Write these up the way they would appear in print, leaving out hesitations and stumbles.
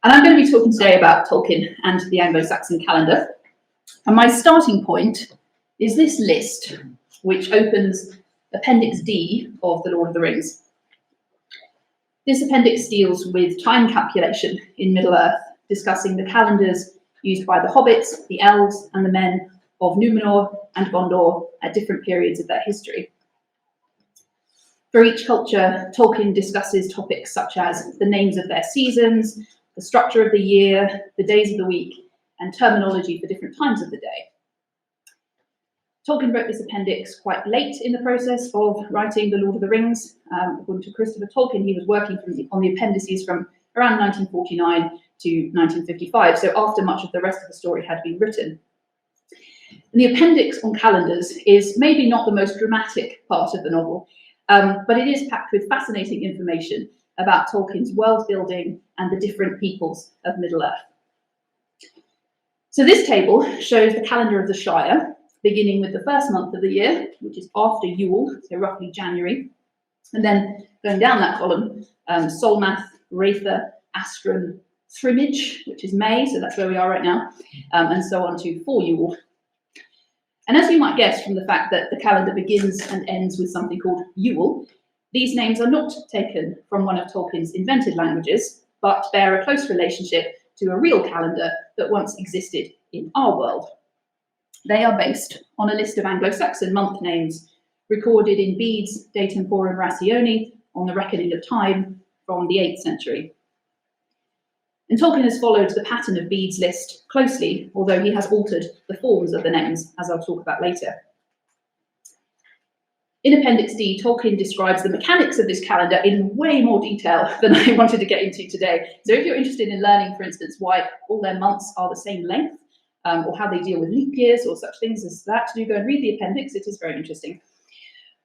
And I'm going to be talking today about Tolkien and the Anglo-Saxon calendar. And my starting point is this list, which opens Appendix D of The Lord of the Rings. This appendix deals with time calculation in Middle-earth, discussing the calendars used by the hobbits, the elves, and the men of Númenor and Gondor at different periods of their history. For each culture, Tolkien discusses topics such as the names of their seasons, the structure of the year, the days of the week, and terminology for different times of the day. Tolkien wrote this appendix quite late in the process of writing The Lord of the Rings. According to Christopher Tolkien, he was working on the appendices from around 1949 to 1955, so after much of the rest of the story had been written. And the appendix on calendars is maybe not the most dramatic part of the novel, but it is packed with fascinating information about Tolkien's world building and the different peoples of Middle-earth. So this table shows the calendar of the Shire, beginning with the first month of the year, which is after Yule, so roughly January, and then going down that column, Solmath, Raether, Astron, Thrimage, which is May, so that's where we are right now, and so on to for Yule. And as you might guess from the fact that the calendar begins and ends with something called Yule, these names are not taken from one of Tolkien's invented languages, but bear a close relationship to a real calendar that once existed in our world. They are based on a list of Anglo-Saxon month names recorded in Bede's De Temporum Ratione on the reckoning of time from the 8th century. And Tolkien has followed the pattern of Bede's list closely, although he has altered the forms of the names, as I'll talk about later. In Appendix D, Tolkien describes the mechanics of this calendar in way more detail than I wanted to get into today. So if you're interested in learning, for instance, why all their months are the same length, or how they deal with leap years or such things as that, do go and read the appendix. It is very interesting.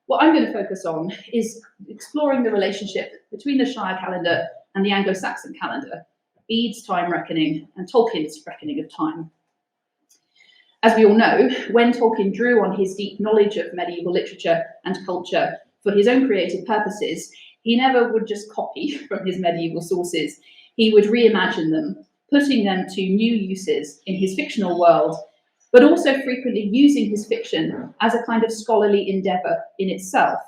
What I'm going to focus on is exploring the relationship between the Shire calendar and the Anglo-Saxon calendar, Bede's time reckoning and Tolkien's reckoning of time. As we all know, when Tolkien drew on his deep knowledge of medieval literature and culture for his own creative purposes, he never would just copy from his medieval sources. He would reimagine them, putting them to new uses in his fictional world, but also frequently using his fiction as a kind of scholarly endeavour in itself,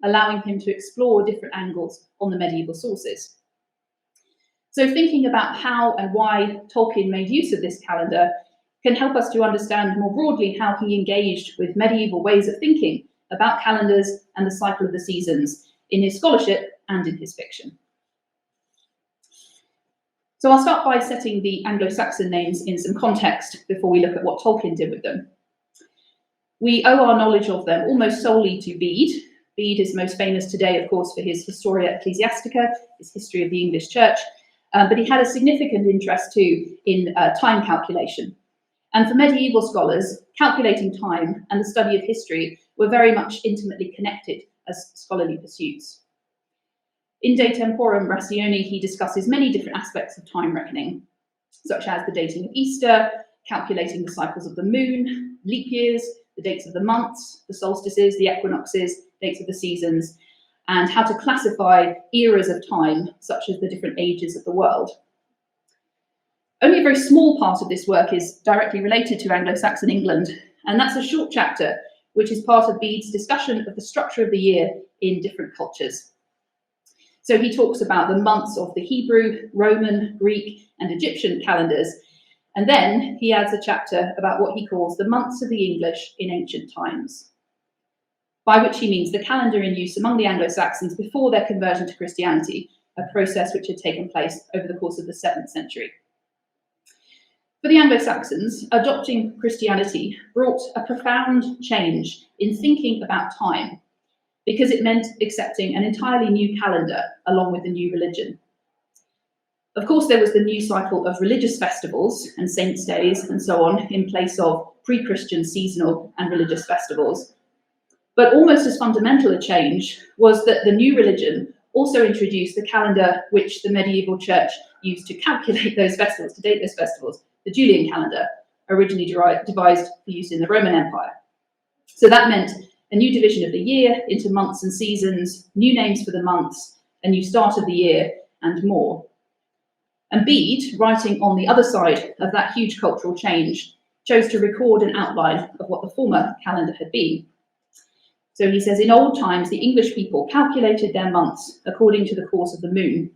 allowing him to explore different angles on the medieval sources. So thinking about how and why Tolkien made use of this calendar can help us to understand more broadly how he engaged with medieval ways of thinking about calendars and the cycle of the seasons in his scholarship and in his fiction. So I'll start by setting the Anglo-Saxon names in some context before we look at what Tolkien did with them. We owe our knowledge of them almost solely to Bede. Bede is most famous today, of course, for his Historia Ecclesiastica, his history of the English Church, but he had a significant interest too in time calculation. And for medieval scholars, calculating time and the study of history were very much intimately connected as scholarly pursuits. In De Temporum Ratione, he discusses many different aspects of time reckoning, such as the dating of Easter, calculating the cycles of the moon, leap years, the dates of the months, the solstices, the equinoxes, dates of the seasons, and how to classify eras of time, such as the different ages of the world. Only a very small part of this work is directly related to Anglo-Saxon England, and that's a short chapter which is part of Bede's discussion of the structure of the year in different cultures. So he talks about the months of the Hebrew, Roman, Greek, and Egyptian calendars, and then he adds a chapter about what he calls the months of the English in ancient times, by which he means the calendar in use among the Anglo-Saxons before their conversion to Christianity, a process which had taken place over the course of the 7th century. For the Anglo-Saxons, adopting Christianity brought a profound change in thinking about time, because it meant accepting an entirely new calendar along with the new religion. Of course, there was the new cycle of religious festivals and saints' days and so on in place of pre-Christian seasonal and religious festivals. But almost as fundamental a change was that the new religion also introduced the calendar which the medieval church used to calculate those festivals, to date those festivals, the Julian calendar, originally devised for use in the Roman Empire. So that meant a new division of the year into months and seasons, new names for the months, a new start of the year, and more. And Bede, writing on the other side of that huge cultural change, chose to record an outline of what the former calendar had been. So he says, in old times, the English people calculated their months according to the course of the moon.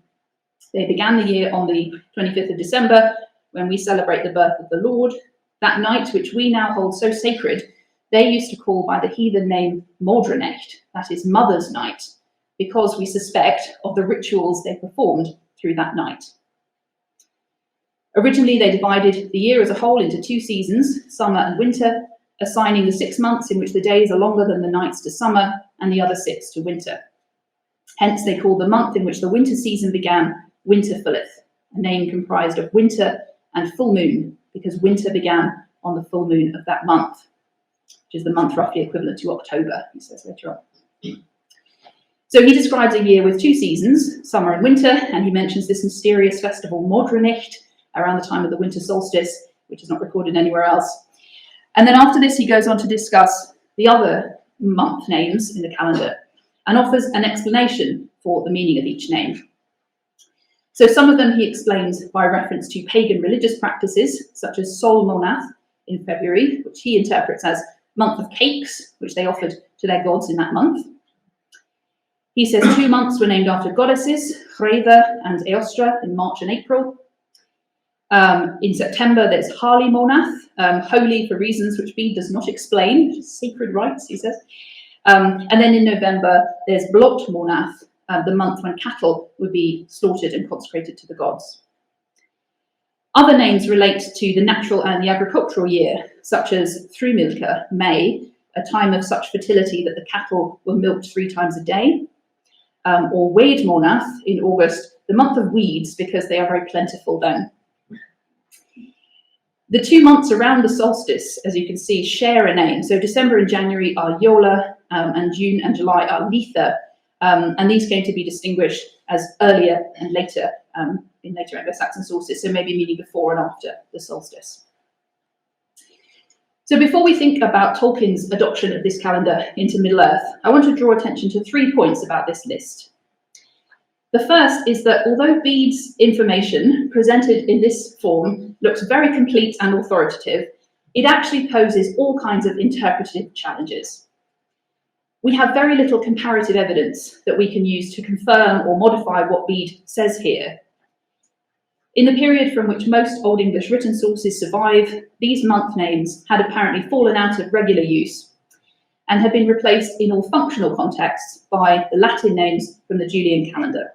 They began the year on the 25th of December, when we celebrate the birth of the Lord. That night, which we now hold so sacred, they used to call by the heathen name Mordrenecht, that is Mother's Night, because we suspect of the rituals they performed through that night. Originally, they divided the year as a whole into 2 seasons, summer and winter, assigning the 6 months in which the days are longer than the nights to summer and the other 6 to winter. Hence, they called the month in which the winter season began Winterfylleth, a name comprised of winter and full moon, because winter began on the full moon of that month, which is the month roughly equivalent to October, he says later on. So he describes a year with 2 seasons, summer and winter, and he mentions this mysterious festival Mordrenecht around the time of the winter solstice, which is not recorded anywhere else. And then after this, he goes on to discuss the other month names in the calendar and offers an explanation for the meaning of each name. So some of them he explains by reference to pagan religious practices, such as Sol Monath in February, which he interprets as month of cakes, which they offered to their gods in that month. He says 2 months were named after goddesses, Hreva and Eostra in March and April. In September, there's Harley Monath, holy for reasons which Bede does not explain, which is sacred rites, he says. And then in November, there's Blot Monath, the month when cattle would be slaughtered and consecrated to the gods. Other names relate to the natural and the agricultural year, such as Thrumilka, May, a time of such fertility that the cattle were milked 3 times a day, or Wade Monath in August, the month of weeds, because they are very plentiful then. The 2 months around the solstice, as you can see, share a name. So December and January are Yola, and June and July are Letha. And these came to be distinguished as earlier and later in later Anglo-Saxon sources, so maybe meaning before and after the solstice. So before we think about Tolkien's adoption of this calendar into Middle-earth, I want to draw attention to 3 points about this list. The first is that although Bede's information presented in this form looks very complete and authoritative, it actually poses all kinds of interpretive challenges. We have very little comparative evidence that we can use to confirm or modify what Bede says here. In the period from which most Old English written sources survive, these month names had apparently fallen out of regular use and had been replaced in all functional contexts by the Latin names from the Julian calendar.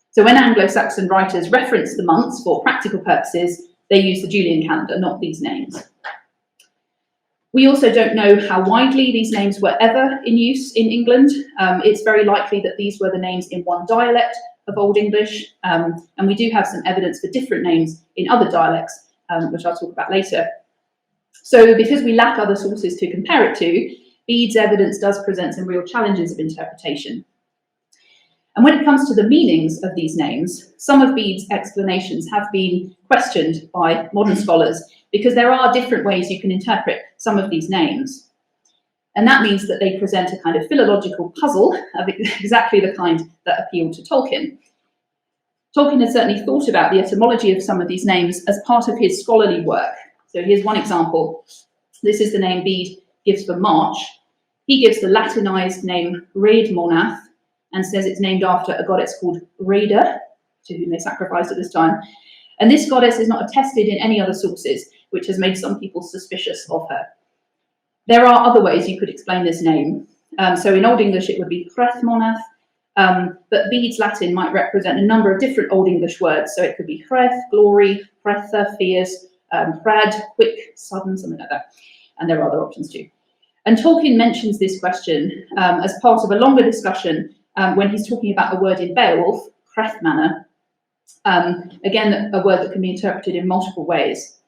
So when Anglo-Saxon writers reference the months for practical purposes, they use the Julian calendar, not these names. We also don't know how widely these names were ever in use in England. It's very likely that these were the names in one dialect of Old English, and we do have some evidence for different names in other dialects, which I'll talk about later. So because we lack other sources to compare it to, Bede's evidence does present some real challenges of interpretation. And when it comes to the meanings of these names, some of Bede's explanations have been questioned by modern scholars because there are different ways you can interpret some of these names. And that means that they present a kind of philological puzzle of exactly the kind that appealed to Tolkien. Tolkien has certainly thought about the etymology of some of these names as part of his scholarly work. So here's one example. This is the name Bede gives for March. He gives the Latinized name Raid Monath and says it's named after a goddess called Reda, to whom they sacrificed at this time. And this goddess is not attested in any other sources, which has made some people suspicious of her. There are other ways you could explain this name. So in Old English, it would be Hreth Monath, but Bede's Latin might represent a number of different Old English words. So it could be Hreth, glory, Hretha, fierce, Hrad, quick, sudden, something like that. And there are other options too. And Tolkien mentions this question as part of a longer discussion when he's talking about a word in Beowulf, Hrethmanna. Again, a word that can be interpreted in multiple ways.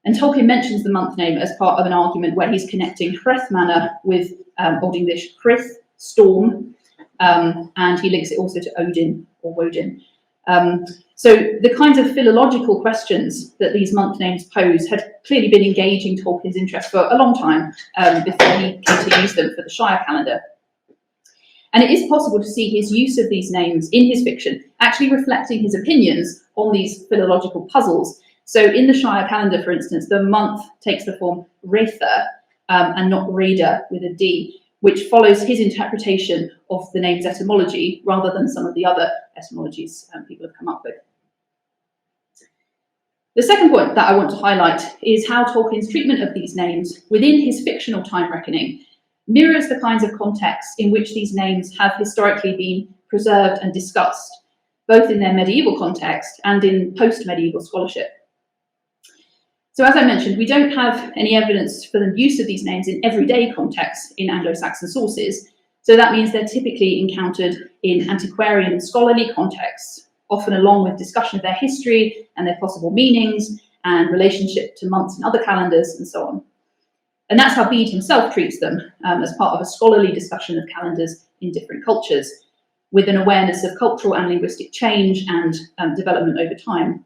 And Tolkien mentions the month name as part of an argument where he's connecting Hrethmanna with Old English Hrith, storm, and he links it also to Odin or Woden. So the kinds of philological questions that these month names pose had clearly been engaging Tolkien's interest for a long time before he came to use them for the Shire calendar. And it is possible to see his use of these names in his fiction actually reflecting his opinions on these philological puzzles. So in the Shire calendar, for instance, the month takes the form Retha and not Reda with a D, which follows his interpretation of the name's etymology rather than some of the other etymologies people have come up with. The second point that I want to highlight is how Tolkien's treatment of these names within his fictional time reckoning mirrors the kinds of contexts in which these names have historically been preserved and discussed, both in their medieval context and in post-medieval scholarship. So as I mentioned, we don't have any evidence for the use of these names in everyday contexts in Anglo-Saxon sources, so that means they're typically encountered in antiquarian and scholarly contexts, often along with discussion of their history and their possible meanings and relationship to months and other calendars and so on. And that's how Bede himself treats them as part of a scholarly discussion of calendars in different cultures, with an awareness of cultural and linguistic change and development over time.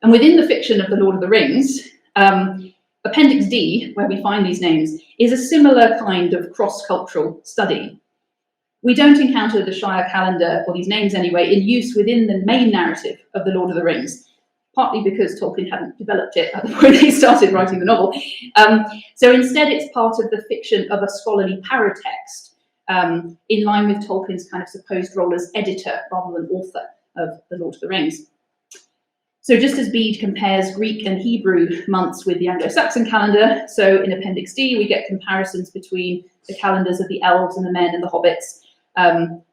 And within the fiction of The Lord of the Rings, Appendix D, where we find these names, is a similar kind of cross-cultural study. We don't encounter the Shire calendar, or these names anyway, in use within the main narrative of The Lord of the Rings, partly because Tolkien hadn't developed it at the point he started writing the novel. So instead it's part of the fiction of a scholarly paratext, in line with Tolkien's kind of supposed role as editor rather than author of The Lord of the Rings. So just as Bede compares Greek and Hebrew months with the Anglo-Saxon calendar, so in Appendix D we get comparisons between the calendars of the elves and the men and the hobbits,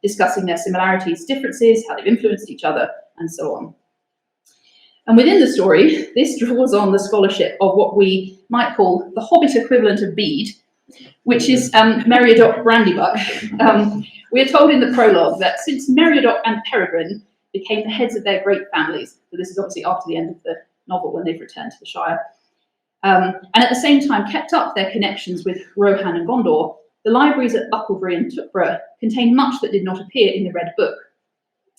discussing their similarities, differences, how they've influenced each other, and so on. And within the story, this draws on the scholarship of what we might call the Hobbit equivalent of Bede, which is Meriadoc Brandybuck. We are told in the prologue that since Meriadoc and Peregrine became the heads of their great families, so this is obviously after the end of the novel when they've returned to the Shire, and at the same time kept up their connections with Rohan and Gondor, the libraries at Bucklebury and Tuckborough contain much that did not appear in the Red Book.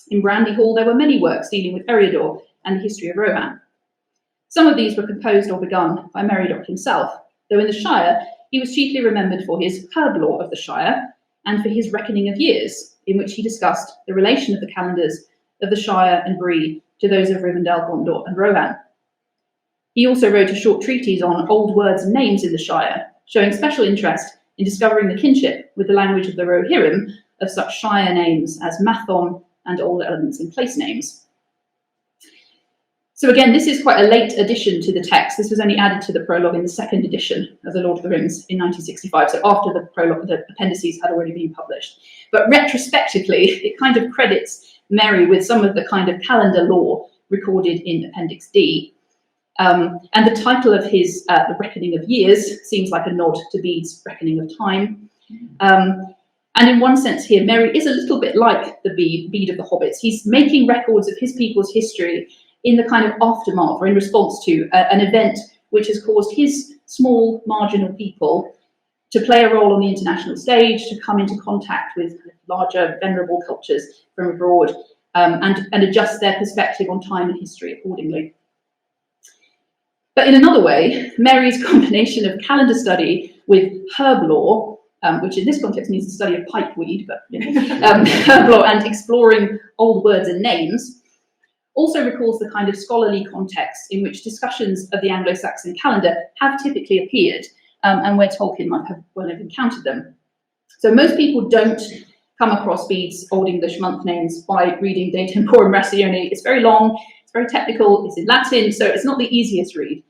In Brandy Hall there were many works dealing with Eriador and the history of Rohan. Some of these were composed or begun by Meriadoc himself, though in the Shire he was chiefly remembered for his herb law of the Shire and for his reckoning of years, in which he discussed the relation of the calendars of the Shire and Bree to those of Rivendell, Gondor and Rohan. He also wrote a short treatise on old words and names in the Shire, showing special interest in discovering the kinship with the language of the Rohirrim of such Shire names as Mathon and old elements in place names. So again, this is quite a late addition to the text. This was only added to the prologue in the second edition of The Lord of the Rings in 1965, so after the prologue, the appendices had already been published. But retrospectively, it kind of credits Merry with some of the kind of calendar lore recorded in Appendix D. And the title of his The Reckoning of Years seems like a nod to Bede's Reckoning of Time. And in one sense here, Merry is a little bit like the Bede of the Hobbits. He's making records of his people's history in the kind of aftermath or in response to an event which has caused his small marginal people to play a role on the international stage, to come into contact with larger venerable cultures from abroad, and adjust their perspective on time and history accordingly. But in another way, Mary's combination of calendar study with herb lore, which in this context means the study of pipeweed, but herb lore and exploring old words and names, also recalls the kind of scholarly context in which discussions of the Anglo-Saxon calendar have typically appeared, and where Tolkien might have well have encountered them. So most people don't come across Bede's Old English month names by reading De Temporum Ratione. It's very long, it's very technical, it's in Latin, so it's not the easiest read.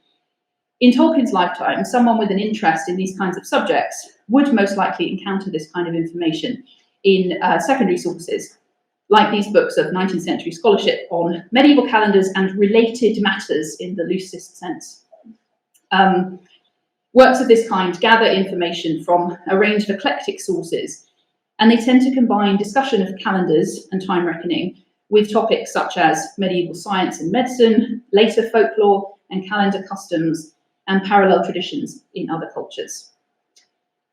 In Tolkien's lifetime, someone with an interest in these kinds of subjects would most likely encounter this kind of information in secondary sources, like these books of 19th century scholarship on medieval calendars and related matters in the loosest sense. Works of this kind gather information from a range of eclectic sources, and they tend to combine discussion of calendars and time reckoning with topics such as medieval science and medicine, later folklore and calendar customs, and parallel traditions in other cultures.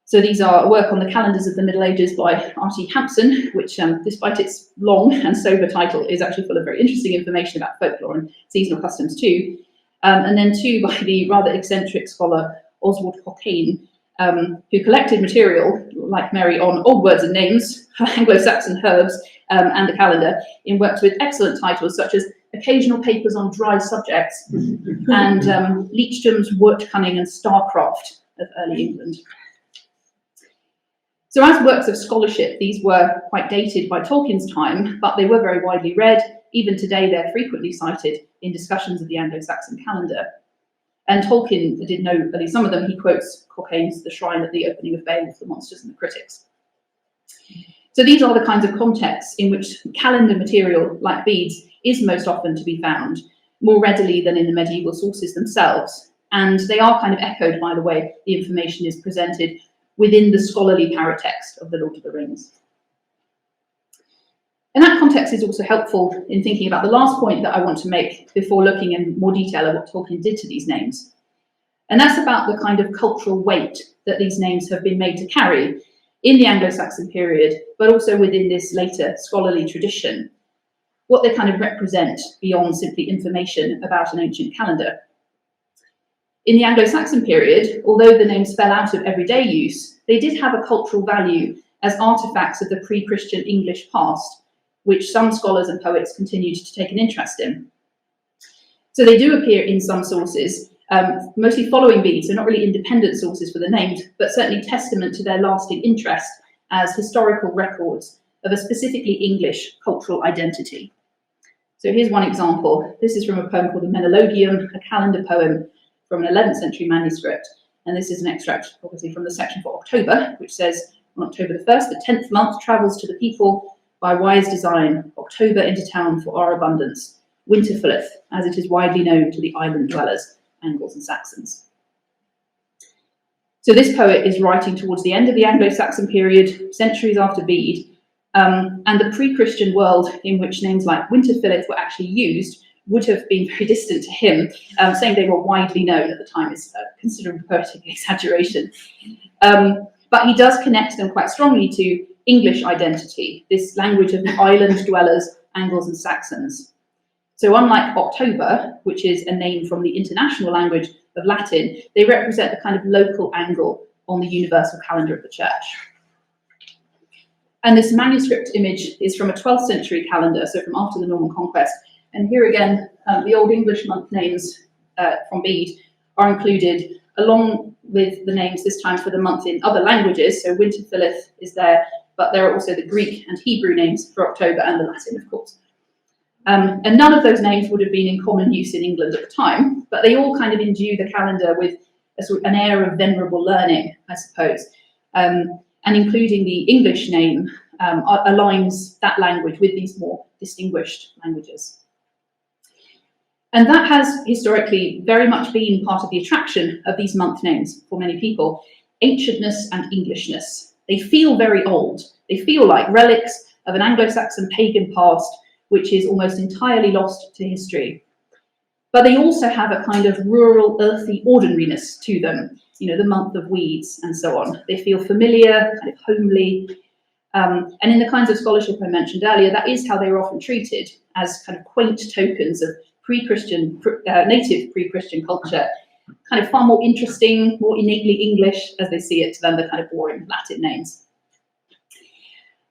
So these are a work on the calendars of the Middle Ages by R.T. Hampson, which, despite its long and sober title, is actually full of very interesting information about folklore and seasonal customs too. And then two by the rather eccentric scholar Oswald Cockaine, who collected material, like Mary, on old words and names, Anglo-Saxon herbs, and the calendar, in works with excellent titles such as Occasional Papers on Dry Subjects and Leechdom's Wort Cunning and Starcraft of Early England. So as works of scholarship, these were quite dated by Tolkien's time, but they were very widely read. Even today, they're frequently cited in discussions of the Anglo-Saxon calendar. And Tolkien did know at least some of them. He quotes Cockaine's The Shrine at the Opening of Beowulf, the Monsters and the Critics. So these are the kinds of contexts in which calendar material, like beads, is most often to be found, more readily than in the medieval sources themselves. And they are kind of echoed by the way the information is presented within the scholarly paratext of the Lord of the Rings. And that context is also helpful in thinking about the last point that I want to make before looking in more detail at what Tolkien did to these names. And that's about the kind of cultural weight that these names have been made to carry in the Anglo-Saxon period, but also within this later scholarly tradition, what they kind of represent beyond simply information about an ancient calendar. In the Anglo-Saxon period, although the names fell out of everyday use, they did have a cultural value as artifacts of the pre-Christian English past, which some scholars and poets continued to take an interest in. So they do appear in some sources, mostly following beads, so not really independent sources for the names, but certainly testament to their lasting interest as historical records of a specifically English cultural identity. So here's one example. This is from a poem called the Menologium, a calendar poem from an 11th century manuscript. And this is an extract, obviously, from the section for October, which says, on October the 1st, the 10th month travels to the people by wise design, October into town for our abundance, winter filleth, as it is widely known to the island dwellers, Angles and Saxons. So this poet is writing towards the end of the Anglo-Saxon period, centuries after Bede, and the pre-Christian world in which names like winter filleth were actually used would have been very distant to him. Saying they were widely known at the time is a considerable poetic exaggeration. But he does connect them quite strongly to English identity, this language of the island dwellers, Angles and Saxons. So unlike October, which is a name from the international language of Latin, they represent a kind of local angle on the universal calendar of the church. And this manuscript image is from a 12th century calendar, so from after the Norman conquest. And here again, the Old English month names from Bede are included, along with the names this time for the month in other languages. So winter filleth is there, but there are also the Greek and Hebrew names for October and the Latin, of course. And none of those names would have been in common use in England at the time, but they all kind of imbue the calendar with an air of venerable learning, I suppose. And including the English name aligns that language with these more distinguished languages. And that has historically very much been part of the attraction of these month names for many people, ancientness and Englishness. They feel very old. They feel like relics of an Anglo-Saxon pagan past, which is almost entirely lost to history. But they also have a kind of rural, earthy ordinariness to them, you know, the month of weeds and so on. They feel familiar, kind of homely. And in the kinds of scholarship I mentioned earlier, that is how they were often treated, as kind of quaint tokens of pre-Christian, native pre-Christian culture, kind of far more interesting, more innately English, as they see it, than the kind of boring Latin names.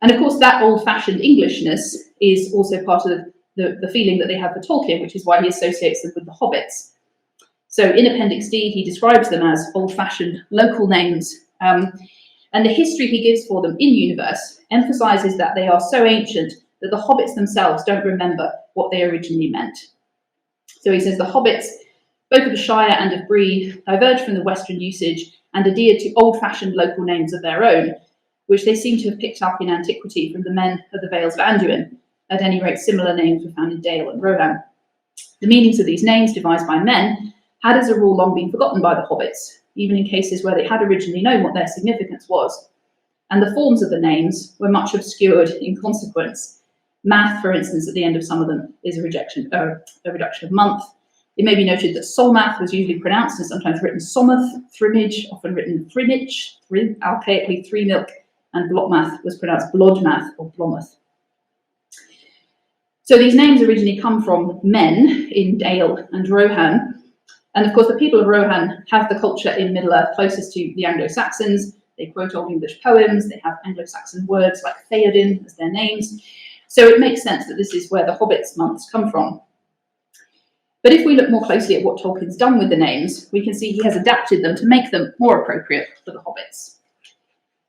And of course, that old-fashioned Englishness is also part of the feeling that they have for Tolkien, which is why he associates them with the hobbits. So in Appendix D, he describes them as old-fashioned local names, and the history he gives for them in universe emphasises that they are so ancient that the hobbits themselves don't remember what they originally meant. So he says the hobbits, both of the Shire and of Bree, diverge from the Western usage and adhere to old-fashioned local names of their own, which they seem to have picked up in antiquity from the men of the Vales of Anduin. At any rate, similar names were found in Dale and Rohan. The meanings of these names, devised by men, had as a rule long been forgotten by the hobbits, even in cases where they had originally known what their significance was. And the forms of the names were much obscured in consequence. Math, for instance, at the end of some of them is a reduction of month. It may be noted that Solmath was usually pronounced and sometimes written Somath, Thrimage, often written Thrimich, archaically Three Milk, and Blotmath was pronounced Blodmath or Blomath. So these names originally come from men in Dale and Rohan, And of course, the people of Rohan have the culture in Middle-earth closest to the Anglo-Saxons. They quote Old English poems, they have Anglo-Saxon words like Theoden as their names. So it makes sense that this is where the Hobbit's months come from. But if we look more closely at what Tolkien's done with the names, we can see he has adapted them to make them more appropriate for the Hobbits.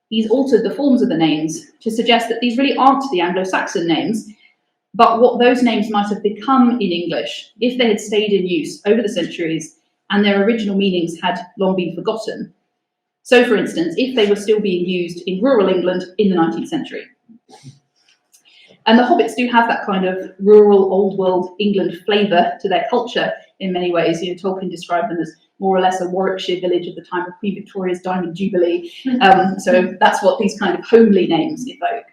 He's altered the forms of the names to suggest that these really aren't the Anglo-Saxon names, but what those names might have become in English if they had stayed in use over the centuries and their original meanings had long been forgotten. So, for instance, if they were still being used in rural England in the 19th century. And the Hobbits do have that kind of rural, old world England flavour to their culture in many ways. You know, Tolkien described them as more or less a Warwickshire village at the time of Queen Victoria's Diamond Jubilee. So that's what these kind of homely names evoke.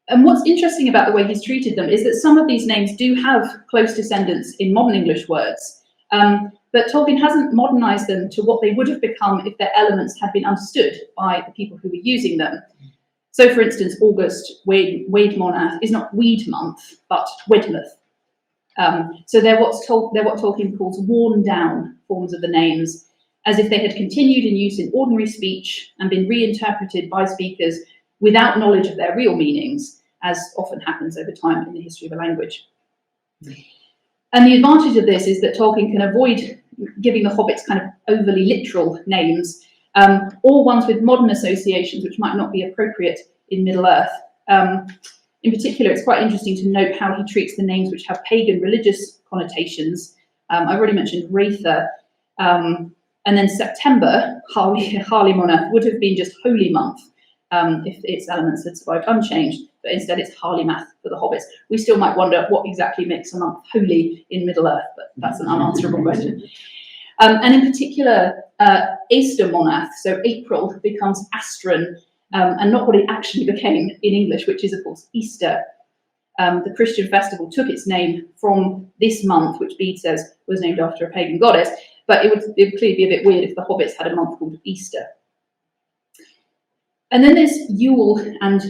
And what's interesting about the way he's treated them is that some of these names do have close descendants in modern English words, but Tolkien hasn't modernised them to what they would have become if their elements had been understood by the people who were using them. So, for instance, August, Weidmonath is not Weed month, but Wedmouth. So they're what Tolkien calls worn down forms of the names, as if they had continued in use in ordinary speech and been reinterpreted by speakers without knowledge of their real meanings, as often happens over time in the history of a language. And the advantage of this is that Tolkien can avoid giving the Hobbits kind of overly literal names, or ones with modern associations which might not be appropriate in Middle-earth. In particular, it's quite interesting to note how he treats the names which have pagan religious connotations. I've already mentioned Raether, and then September, Harlimoneth, would have been just holy month if its elements had survived unchanged, but instead it's Harlimath for the Hobbits. We still might wonder what exactly makes a month holy in Middle-earth, but that's an unanswerable question. And in particular, Eastermonath, so April, becomes Astron, and not what it actually became in English, which is, of course, Easter. The Christian festival took its name from this month, which Bede says was named after a pagan goddess, but it would clearly be a bit weird if the Hobbits had a month called Easter. And then there's Yule and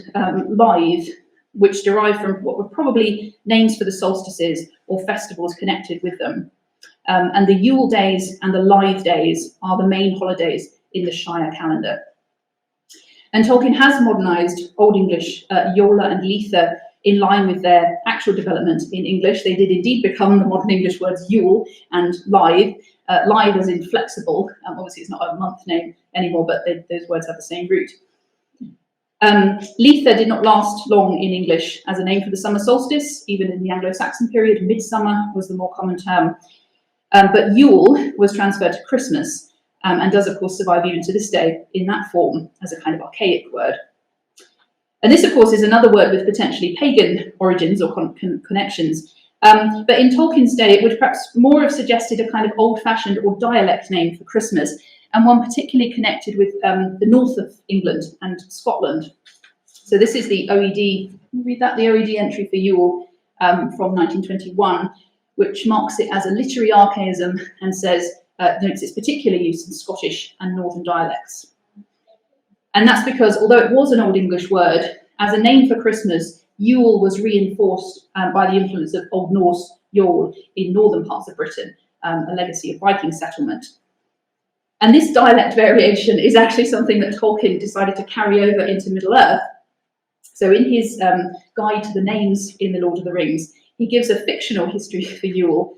Lithe, which derive from what were probably names for the solstices or festivals connected with them. And the Yule days and the Lithe days are the main holidays in the Shire calendar. And Tolkien has modernised Old English Yola and Letha in line with their actual development in English. They did indeed become the modern English words Yule and Lithe. Lithe as in flexible. Obviously, it's not a month name anymore, but those words have the same root. Letha did not last long in English as a name for the summer solstice. Even in the Anglo-Saxon period, midsummer was the more common term. But Yule was transferred to Christmas, and does, of course, survive even to this day in that form as a kind of archaic word. And this, of course, is another word with potentially pagan origins or connections. But in Tolkien's day, it would perhaps more have suggested a kind of old-fashioned or dialect name for Christmas, and one particularly connected with the north of England and Scotland. So this is the OED, read that, the OED entry for Yule from 1921, which marks it as a literary archaism and says, notes its particular use in Scottish and Northern dialects. And that's because, although it was an Old English word, as a name for Christmas, Yule was reinforced by the influence of Old Norse Yule in northern parts of Britain, a legacy of Viking settlement. And this dialect variation is actually something that Tolkien decided to carry over into Middle-earth. So in his guide to the names in The Lord of the Rings, he gives a fictional history for Yule.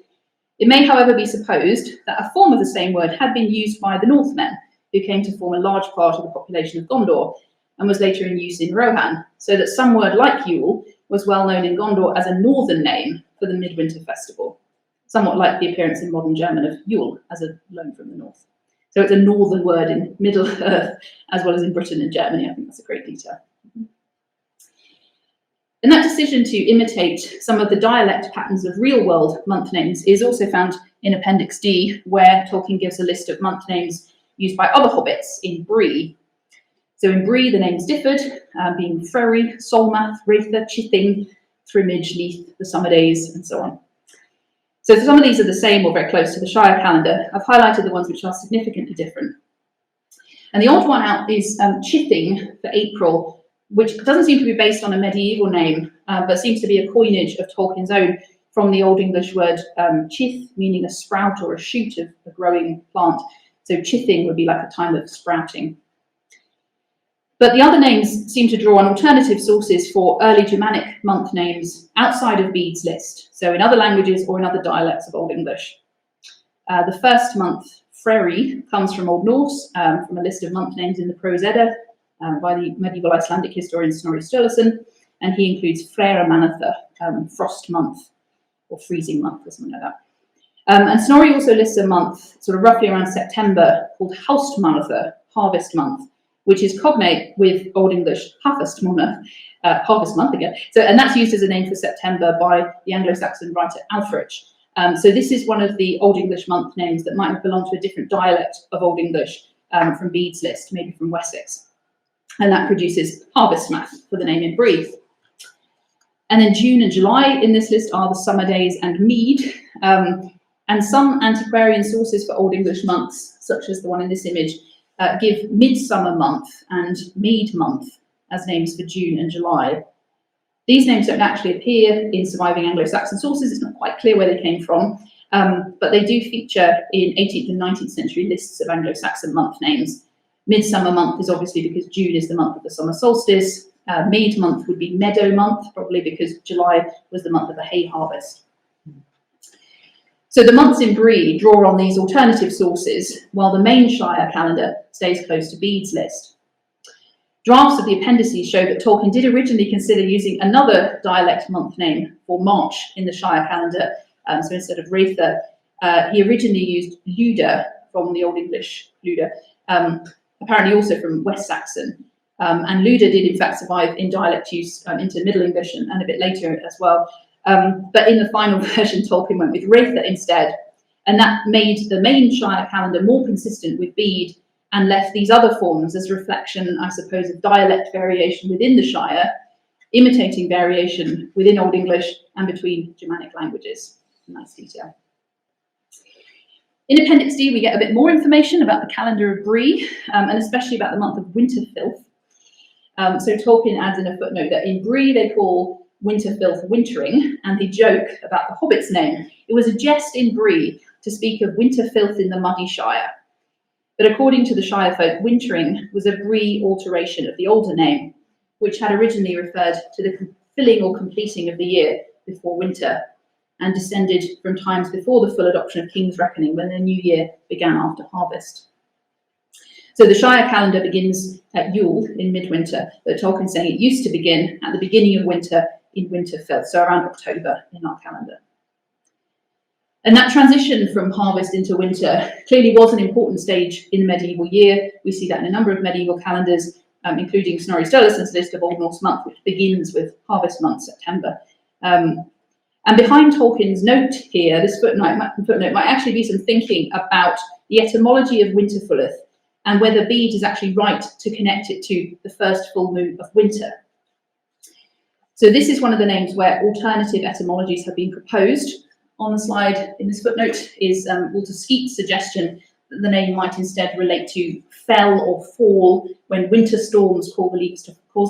It may, however, be supposed that a form of the same word had been used by the Northmen, who came to form a large part of the population of Gondor, and was later in use in Rohan, so that some word like Yule was well known in Gondor as a northern name for the midwinter festival, somewhat like the appearance in modern German of Yule as a loan from the north. So it's a northern word in Middle-earth, as well as in Britain and Germany. I think that's a great detail. And that decision to imitate some of the dialect patterns of real-world month names is also found in Appendix D, where Tolkien gives a list of month names used by other hobbits in Bree. So in Bree, the names differed, being Freri, Solmath, Raether, Chithing, Thrimage, Leith, the summer days, and so on. So some of these are the same or very close to the Shire calendar. I've highlighted the ones which are significantly different. And the odd one out is Chithing for April, which doesn't seem to be based on a medieval name, but seems to be a coinage of Tolkien's own from the Old English word chith, meaning a sprout or a shoot of a growing plant. So chithing would be like a time of sprouting. But the other names seem to draw on alternative sources for early Germanic month names outside of Bede's list, so in other languages or in other dialects of Old English. The first month, Freri, comes from Old Norse, from a list of month names in the Prose Edda by the medieval Icelandic historian Snorri Sturluson, and he includes Freyra Manatha, frost month, or freezing month, or something like that. And Snorri also lists a month, sort of roughly around September, called Haustmanatha, harvest month, which is cognate with Old English Hafastmona, harvest month again. So, and that's used as a name for September by the Anglo-Saxon writer Alfrich. So this is one of the Old English month names that might have belonged to a different dialect of Old English from Bede's list, maybe from Wessex. And that produces Harvestmath for the name in Bree. And then June and July in this list are the summer days and mead. And some antiquarian sources for Old English months, such as the one in this image, give midsummer month and mead month as names for June and July. These names don't actually appear in surviving Anglo-Saxon sources. It's not quite clear where they came from, but they do feature in 18th and 19th century lists of Anglo-Saxon month names. Midsummer month is obviously because June is the month of the summer solstice. Mead month would be meadow month, probably because July was the month of the hay harvest. So the months in Bree draw on these alternative sources, while the main Shire calendar stays close to Bede's list. Drafts of the appendices show that Tolkien did originally consider using another dialect month name for March in the Shire calendar. So instead of Ratha, he originally used Luda from the Old English Luda, apparently also from West Saxon. And Luda did in fact survive in dialect use into Middle English and a bit later as well. But in the final version, Tolkien went with Ratha instead, and that made the main Shire calendar more consistent with Bede and left these other forms as a reflection, I suppose, of dialect variation within the Shire, imitating variation within Old English and between Germanic languages. Nice detail. In Appendix D, we get a bit more information about the calendar of Bree, and especially about the month of Winterfilth. So Tolkien adds in a footnote that in Bree they call Winterfilth wintering, and they joke about the Hobbit's name. It was a jest in Bree to speak of winterfilth in the muddy Shire. But according to the Shire folk, wintering was a Bree alteration of the older name, which had originally referred to the filling or completing of the year before winter, and descended from times before the full adoption of King's Reckoning, when the new year began after harvest. So the Shire calendar begins at Yule in midwinter, but Tolkien's saying it used to begin at the beginning of winter in Winterfilth, so around October in our calendar. And that transition from harvest into winter clearly was an important stage in the medieval year. We see that in a number of medieval calendars, including Snorri Sturluson's list of Old Norse month, which begins with harvest month, September. And behind Tolkien's note here, this footnote might actually be some thinking about the etymology of Winterfilth and whether Bede is actually right to connect it to the first full moon of winter. So this is one of the names where alternative etymologies have been proposed. On the slide in this footnote is Walter Skeet's suggestion that the name might instead relate to fell or fall when winter storms cause the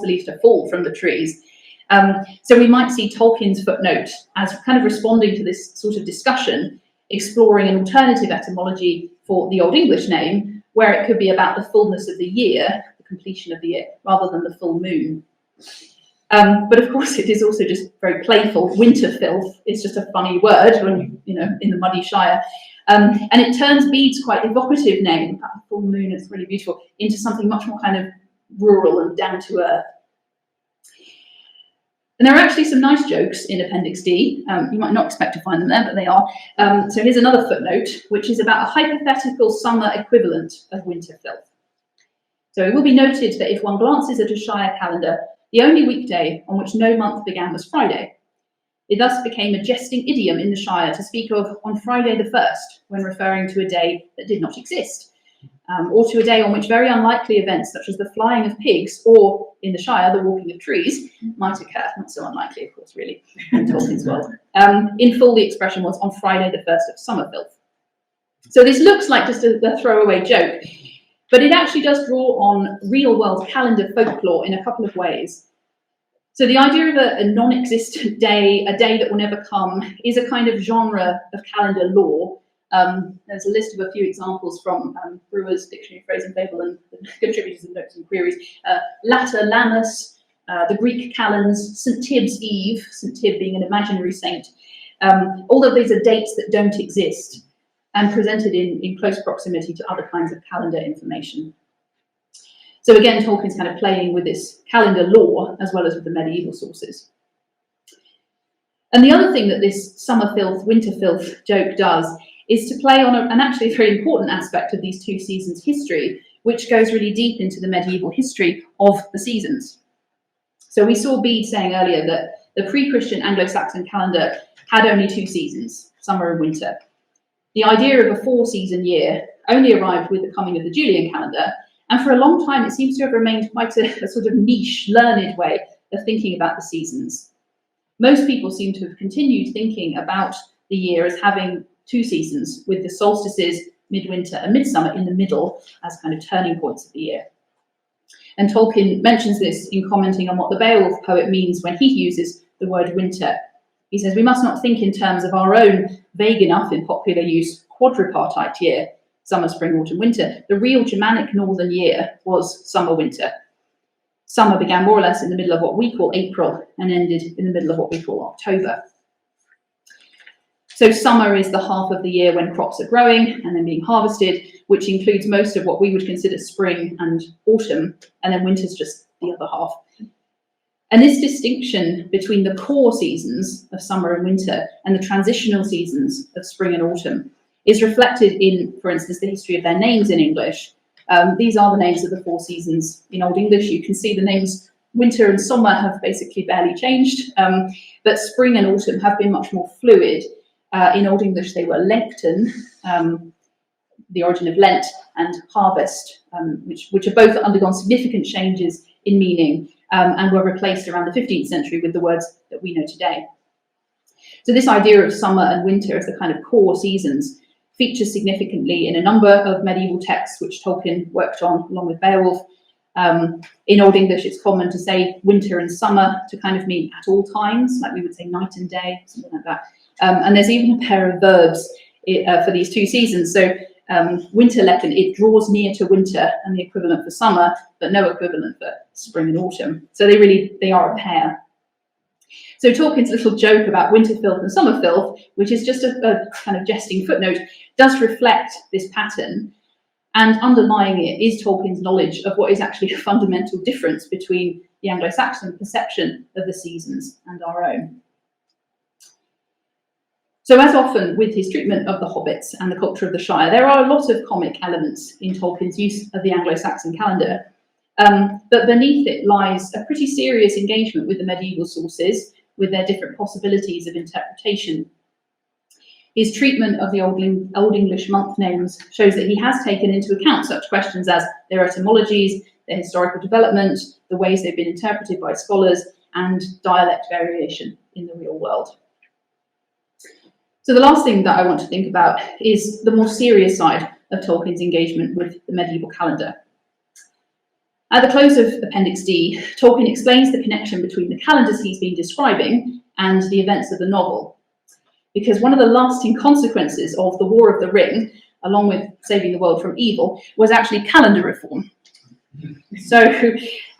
leaves to fall from the trees. So we might see Tolkien's footnote as kind of responding to this sort of discussion, exploring an alternative etymology for the Old English name, where it could be about the fullness of the year, the completion of the year, rather than the full moon. But of course, it is also just very playful. Winterfilth is just a funny word when in the muddy Shire, and it turns Bede's quite evocative name, the full moon, it's really beautiful, into something much more kind of rural and down to earth. And there are actually some nice jokes in Appendix D. You might not expect to find them there, but they are. So here's another footnote, which is about a hypothetical summer equivalent of Winterfilth. So it will be noted that if one glances at a Shire calendar, the only weekday on which no month began was Friday. It thus became a jesting idiom in the Shire to speak of on Friday the 1st, when referring to a day that did not exist, or to a day on which very unlikely events such as the flying of pigs, or in the Shire, the walking of trees, might occur. Not so unlikely, of course, really, in Tolkien's world. In full, the expression was on Friday the 1st of Summerfilth. So this looks like just a throwaway joke, but it actually does draw on real-world calendar folklore in a couple of ways. So the idea of a non-existent day, a day that will never come, is a kind of genre of calendar lore. There's a list of a few examples from Brewer's Dictionary of Phrase and Fable and contributors and notes and queries. Latter Lammas, the Greek calends, St. Tib's Eve, St. Tib being an imaginary saint. All of these are dates that don't exist and presented in close proximity to other kinds of calendar information. So again, Tolkien's kind of playing with this calendar lore as well as with the medieval sources. And the other thing that this summer filth, winter filth joke does is to play on an actually very important aspect of these two seasons' history, which goes really deep into the medieval history of the seasons. So we saw Bede saying earlier that the pre-Christian Anglo-Saxon calendar had only two seasons, summer and winter. The idea of a four-season year only arrived with the coming of the Julian calendar, and for a long time it seems to have remained quite a sort of niche, learned way of thinking about the seasons. Most people seem to have continued thinking about the year as having two seasons, with the solstices, midwinter and midsummer in the middle as kind of turning points of the year. And Tolkien mentions this in commenting on what the Beowulf poet means when he uses the word winter. He says, "We must not think in terms of our own vague enough in popular use quadripartite year, summer, spring, autumn, winter. The real Germanic northern year was summer, winter. Summer began more or less in the middle of what we call April and ended in the middle of what we call October." So summer is the half of the year when crops are growing and then being harvested, which includes most of what we would consider spring and autumn, and then winter's just the other half. And this distinction between the core seasons of summer and winter and the transitional seasons of spring and autumn is reflected in, for instance, the history of their names in English. These are the names of the four seasons in Old English. You can see the names winter and summer have basically barely changed, but spring and autumn have been much more fluid. In Old English, they were Lengton, the origin of Lent, and harvest, which have both undergone significant changes in meaning and were replaced around the 15th century with the words that we know today. So this idea of summer and winter as the kind of core seasons features significantly in a number of medieval texts which Tolkien worked on along with Beowulf. In Old English, it's common to say winter and summer to kind of mean at all times, like we would say night and day, something like that. And there's even a pair of verbs for these two seasons. So winterlecken, it draws near to winter, and the equivalent for summer, but no equivalent for spring and autumn. So they are a pair. So Tolkien's little joke about winter filth and summer filth, which is just a kind of jesting footnote, does reflect this pattern. And underlying it is Tolkien's knowledge of what is actually a fundamental difference between the Anglo-Saxon perception of the seasons and our own. So as often with his treatment of the hobbits and the culture of the Shire, there are a lot of comic elements in Tolkien's use of the Anglo-Saxon calendar. But beneath it lies a pretty serious engagement with the medieval sources, with their different possibilities of interpretation. His treatment of the Old English month names shows that he has taken into account such questions as their etymologies, their historical development, the ways they've been interpreted by scholars, and dialect variation in the real world. So the last thing that I want to think about is the more serious side of Tolkien's engagement with the medieval calendar. At the close of Appendix D, Tolkien explains the connection between the calendars he's been describing and the events of the novel. Because one of the lasting consequences of the War of the Ring, along with saving the world from evil, was actually calendar reform. So,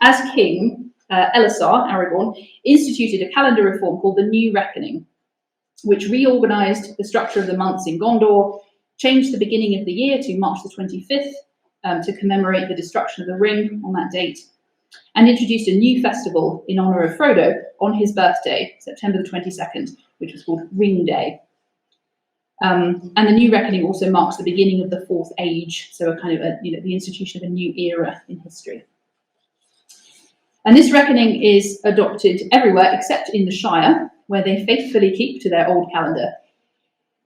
as king, Eleanor, Aragorn, instituted a calendar reform called the New Reckoning, which reorganised the structure of the months in Gondor, changed the beginning of the year to March the 25th to commemorate the destruction of the ring on that date, and introduced a new festival in honour of Frodo on his birthday, September the 22nd, which was called Ring Day. And the New Reckoning also marks the beginning of the Fourth Age, so a kind of the institution of a new era in history. And this reckoning is adopted everywhere except in the Shire, where they faithfully keep to their old calendar.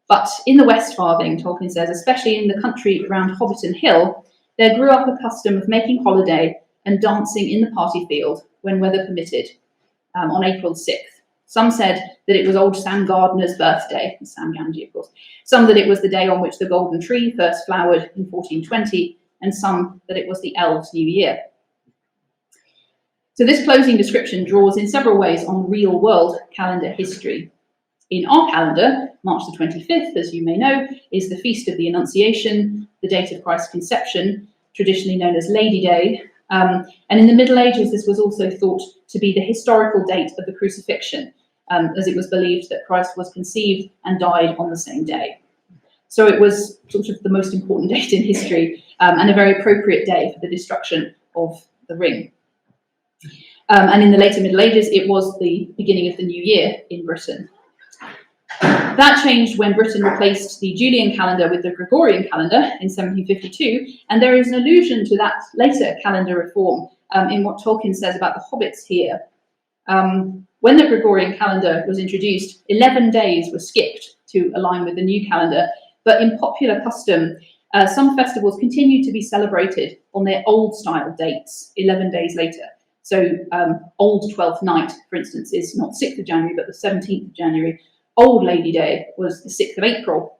But in the West Farthing, Tolkien says, especially in the country around Hobbiton Hill, there grew up a custom of making holiday and dancing in the party field when weather permitted on April 6th. Some said that it was old Sam Gardner's birthday, Sam Gamgee, of course. Some that it was the day on which the golden tree first flowered in 1420, and some that it was the elves' new year. So this closing description draws in several ways on real-world calendar history. In our calendar, March the 25th, as you may know, is the Feast of the Annunciation, the date of Christ's conception, traditionally known as Lady Day. And in the Middle Ages, this was also thought to be the historical date of the crucifixion, as it was believed that Christ was conceived and died on the same day. So it was sort of the most important date in history, and a very appropriate day for the destruction of the ring. And in the later Middle Ages, it was the beginning of the new year in Britain. That changed when Britain replaced the Julian calendar with the Gregorian calendar in 1752, and there is an allusion to that later calendar reform in what Tolkien says about the hobbits here. When the Gregorian calendar was introduced, 11 days were skipped to align with the new calendar, but in popular custom, some festivals continued to be celebrated on their old-style dates, 11 days later. So Old Twelfth Night, for instance, is not 6th of January, but the 17th of January. Old Lady Day was the 6th of April,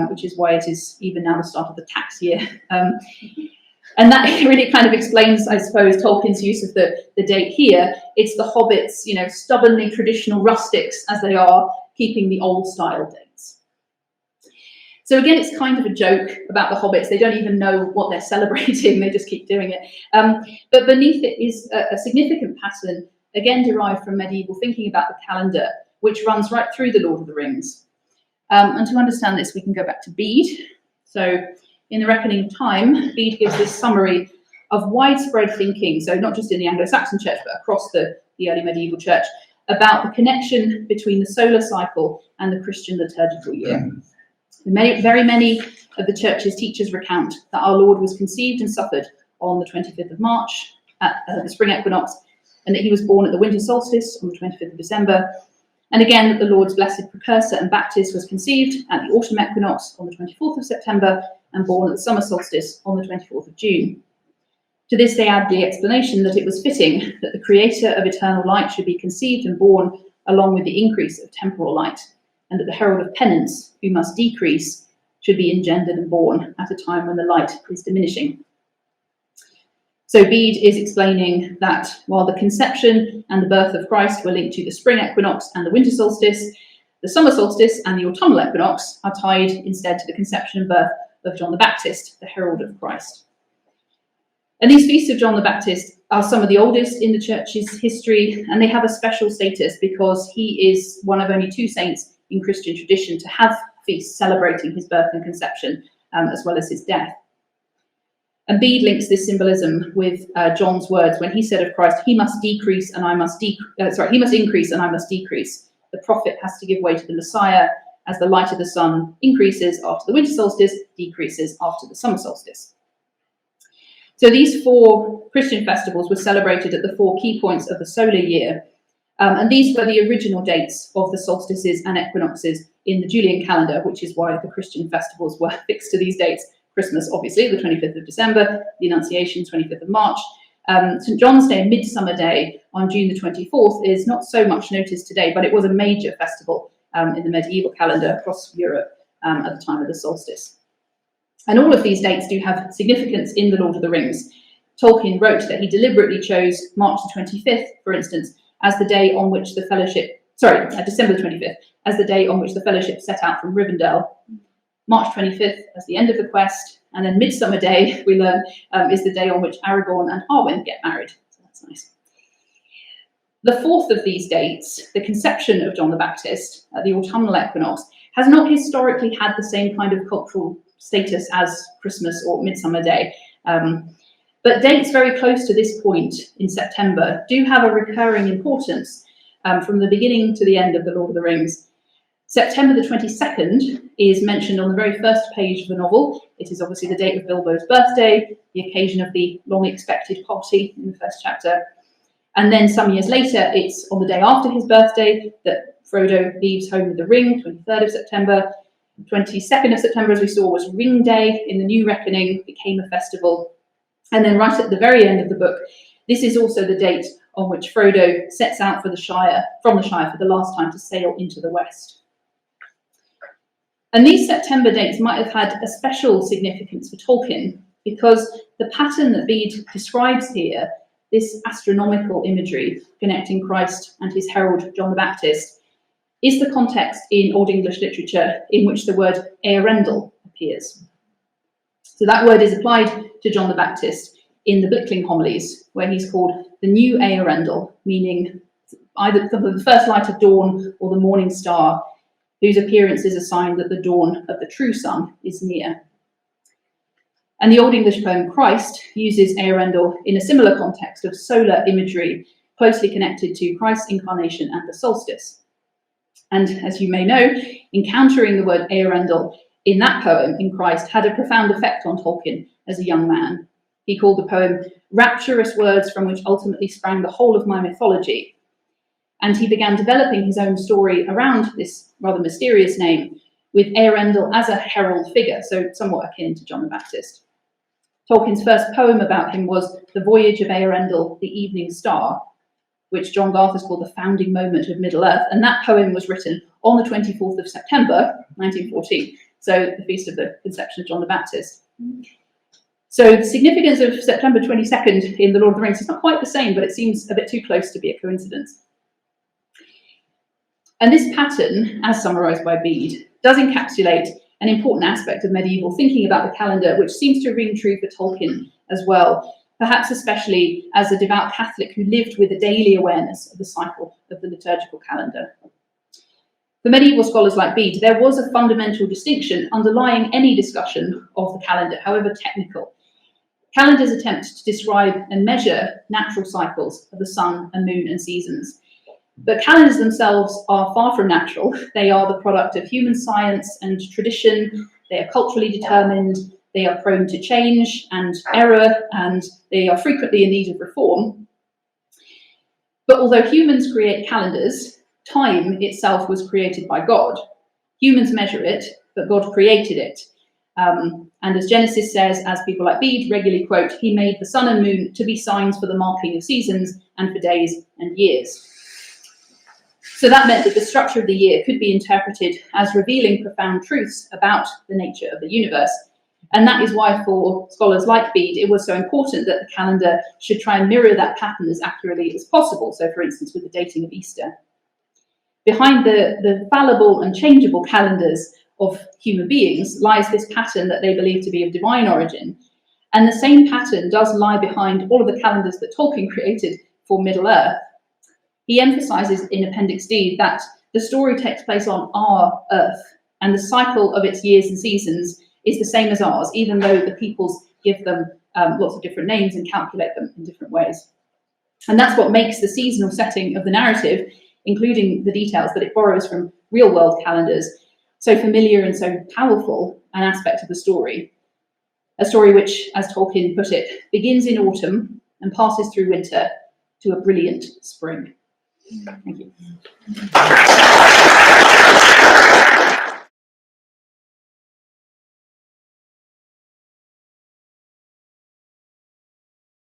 which is why it is even now the start of the tax year. And that really kind of explains, I suppose, Tolkien's use of the date here. It's the hobbits, you know, stubbornly traditional rustics as they are, keeping the old style dates. So again, it's kind of a joke about the hobbits. They don't even know what they're celebrating. They just keep doing it. But beneath it is a significant pattern, again derived from medieval thinking about the calendar, which runs right through the Lord of the Rings. And to understand this, we can go back to Bede. So in the Reckoning of Time, Bede gives this summary of widespread thinking, so not just in the Anglo-Saxon church, but across the early medieval church, about the connection between the solar cycle and the Christian liturgical year. Very many of the church's teachers recount that our Lord was conceived and suffered on the 25th of March at the spring equinox, and that he was born at the winter solstice on the 25th of December, and again that the Lord's blessed precursor and Baptist was conceived at the autumn equinox on the 24th of September and born at the summer solstice on the 24th of June. To this they add the explanation that it was fitting that the creator of eternal light should be conceived and born along with the increase of temporal light, and that the herald of penance, who must decrease, should be engendered and born at a time when the light is diminishing. So Bede is explaining that while the conception and the birth of Christ were linked to the spring equinox and the winter solstice, the summer solstice and the autumnal equinox are tied instead to the conception and birth of John the Baptist, the herald of Christ. And these feasts of John the Baptist are some of the oldest in the church's history, and they have a special status because he is one of only 2 saints in Christian tradition to have feasts celebrating his birth and conception, as well as his death. And Bede links this symbolism with John's words when he said of Christ, he must increase and I must decrease. The prophet has to give way to the Messiah as the light of the sun increases after the winter solstice, decreases after the summer solstice. So these 4 Christian festivals were celebrated at the 4 key points of the solar year. And these were the original dates of the solstices and equinoxes in the Julian calendar, which is why the Christian festivals were fixed to these dates. Christmas, obviously, the 25th of December, the Annunciation, 25th of March. St. John's Day, Midsummer Day, on June the 24th, is not so much noticed today, but it was a major festival in the medieval calendar across Europe at the time of the solstice. And all of these dates do have significance in the Lord of the Rings. Tolkien wrote that he deliberately chose March the 25th, for instance, as the day on which the fellowship, December the 25th, as the day on which the fellowship set out from Rivendell. March 25th as the end of the quest, and then Midsummer Day, we learn, is the day on which Aragorn and Arwen get married. So that's nice. The 4th of these dates, the conception of John the Baptist at the autumnal equinox, has not historically had the same kind of cultural status as Christmas or Midsummer Day. But dates very close to this point in September do have a recurring importance from the beginning to the end of The Lord of the Rings. September the 22nd is mentioned on the very first page of the novel. It is obviously the date of Bilbo's birthday, the occasion of the long-expected party in the first chapter. And then some years later, it's on the day after his birthday that Frodo leaves home with the ring, 23rd of September. 22nd of September, as we saw, was Ring Day in the New Reckoning, became a festival. And then right at the very end of the book, this is also the date on which Frodo sets out from the Shire for the last time to sail into the West. And these September dates might have had a special significance for Tolkien because the pattern that Bede describes here this astronomical imagery connecting Christ and his herald John the Baptist, is the context in Old English literature in which the word earendel appears. So that word is applied to John the Baptist in the Blickling homilies, where he's called the new earendel, meaning either the first light of dawn or the morning star, whose appearance is a sign that the dawn of the true sun is near. And the Old English poem Christ uses earendel in a similar context of solar imagery, closely connected to Christ's incarnation and the solstice. And as you may know, encountering the word earendel in that poem in Christ had a profound effect on Tolkien as a young man. He called the poem rapturous words from which ultimately sprang the whole of my mythology. And he began developing his own story around this rather mysterious name, with earendel as a herald figure, so somewhat akin to John the Baptist. Tolkien's first poem about him was The Voyage of Earendel, the Evening Star, which John Garth has called the founding moment of Middle-earth, and that poem was written on the 24th of September, 1914, so the feast of the conception of John the Baptist. So the significance of September 22nd in The Lord of the Rings is not quite the same, but it seems a bit too close to be a coincidence. And this pattern, as summarised by Bede, does encapsulate an important aspect of medieval thinking about the calendar, which seems to ring true for Tolkien as well, perhaps especially as a devout Catholic who lived with a daily awareness of the cycle of the liturgical calendar. For medieval scholars like Bede, there was a fundamental distinction underlying any discussion of the calendar, however technical. Calendars attempt to describe and measure natural cycles of the sun and moon and seasons. But calendars themselves are far from natural. They are the product of human science and tradition. They are culturally determined. They are prone to change and error, and they are frequently in need of reform. But although humans create calendars, time itself was created by God. Humans measure it, but God created it. And as Genesis says, as people like Bede regularly quote, he made the sun and moon to be signs for the marking of seasons and for days and years. So that meant that the structure of the year could be interpreted as revealing profound truths about the nature of the universe. And that is why for scholars like Bede, it was so important that the calendar should try and mirror that pattern as accurately as possible. So for instance, with the dating of Easter. Behind the fallible and changeable calendars of human beings lies this pattern that they believe to be of divine origin. And the same pattern does lie behind all of the calendars that Tolkien created for Middle-earth. He emphasises in Appendix D that the story takes place on our Earth, and the cycle of its years and seasons is the same as ours, even though the peoples give them lots of different names and calculate them in different ways. And that's what makes the seasonal setting of the narrative, including the details that it borrows from real-world calendars, so familiar and so powerful an aspect of the story. A story which, as Tolkien put it, begins in autumn and passes through winter to a brilliant spring. Thank you.